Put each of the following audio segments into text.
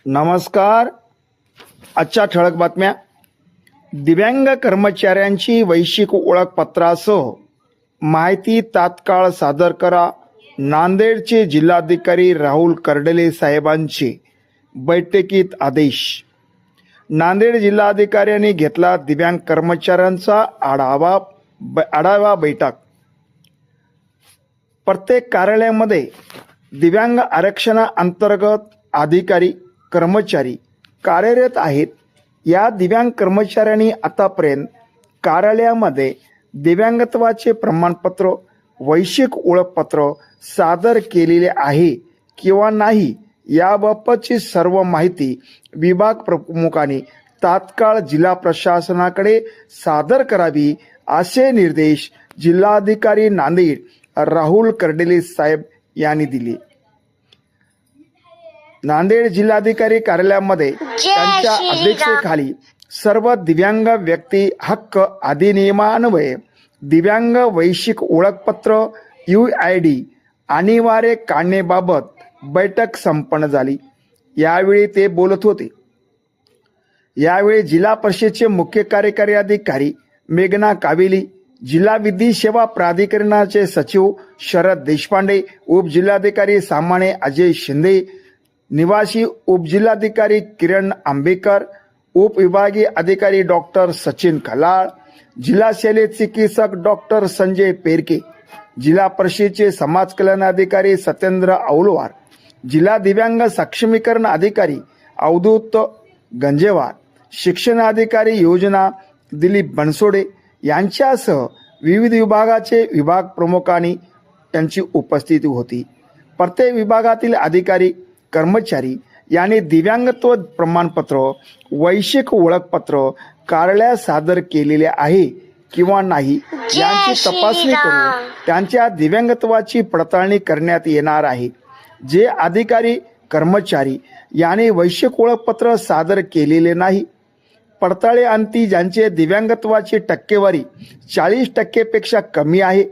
नमस्कार. आजच्या ठळक बातम्या. दिव्यांग कर्मचाऱ्यांची वैश्विक ओळखपत्रासह माहिती तात्काळ सादर करा. नांदेडचे जिल्हाधिकारी राहुल कर्डिले साहेबांचे बैठकीत आदेश. नांदेड जिल्हाधिकाऱ्यांनी घेतला दिव्यांग कर्मचाऱ्यांचा आढावा बैठक. प्रत्येक कार्यालयामध्ये दिव्यांग आरक्षणाअंतर्गत अधिकारी कर्मचारी कार्यरत आहेत. या दिव्यांग कर्मचाऱ्यांनी आतापर्यंत कार्यालयामध्ये दिव्यांगत्वाचे प्रमाणपत्र वैश्विक ओळखपत्र सादर केलेले आहे किंवा नाही याबाबतची सर्व माहिती विभाग प्रमुखांनी तात्काळ जिल्हा प्रशासनाकडे सादर करावी असे निर्देश जिल्हाधिकारी नांदेड राहुल कर्डिले साहेब यांनी दिले. नांदेड जिल्हाधिकारी कार्यालयामध्ये त्यांच्या अध्यक्षतेखाली सर्व दिव्यांग व्यक्ती हक्क अधिनियमान्वये दिव्यांग वैश्विक ओळखपत्र UID अनिवार्य काढण्याबाबत बैठक संपन्न झाली. यावेळी ते बोलत होते. यावेळी जिल्हा परिषदेचे मुख्य कार्यकारी अधिकारी मेघना कावेली, जिल्हा विधी सेवा प्राधिकरणाचे सचिव शरद देशपांडे, उपजिल्हाधिकारी सामान्य अजय शिंदे, निवासी उपजिल्हाधिकारी किरण आंबेकर, उपविभागीय अधिकारी डॉक्टर सचिन खलाळ, जिल्हा शल्य चिकित्सक डॉक्टर संजय पेरके, जिल्हा परिषदेचे समाज कल्याण अधिकारी सत्येंद्र औलवार, जिल्हा दिव्यांग सक्षमीकरण अधिकारी अवधूत गंजेवार, शिक्षण अधिकारी योजना दिलीप बनसोडे यांच्यासह विविध विभागाचे विभाग प्रमुखांनी त्यांची उपस्थिती होती. प्रत्येक विभागातील अधिकारी कर्मचारी यांनी दिव्यांगत्व प्रमाणपत्र वैश्विक ओळखपत्र कार्यालयात सादर केलेले आहे किंवा नाही यांची तपासणी करून त्यांच्या दिव्यांगत्वाची पडताळणी करण्यात येणार आहे. जे अधिकारी कर्मचारी यांनी वैश्विक ओळखपत्र सादर केलेले नाही, पडताळीअंती ज्यांचे दिव्यांगत्वाची टक्केवारी 40% पेक्षा कमी आहे,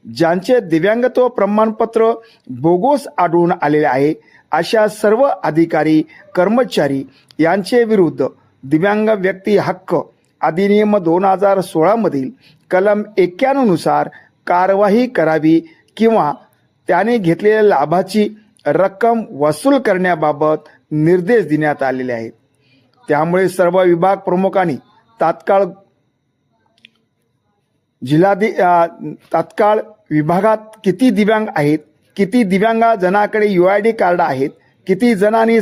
ज्यांचे दिव्यांगत्व प्रमाणपत्र बोगस आढळून आलेले आहे, अशा सर्व अधिकारी कर्मचारी यांचे विरुद्ध दिव्यांग व्यक्ती हक्क अधिनियम 2016 मधील कलम 91 नुसार कारवाई करावी किंवा त्याने घेतलेल्या लाभाची रक्कम वसूल करण्याबाबत निर्देश देण्यात आलेले आहेत. त्यामुळे सर्व विभाग प्रमुखांनी तात्काळ विभागात किती दिव्यांग आहेत, किती दिव्यांग जणांकडे UID कार्ड आहेत, किती जणांनी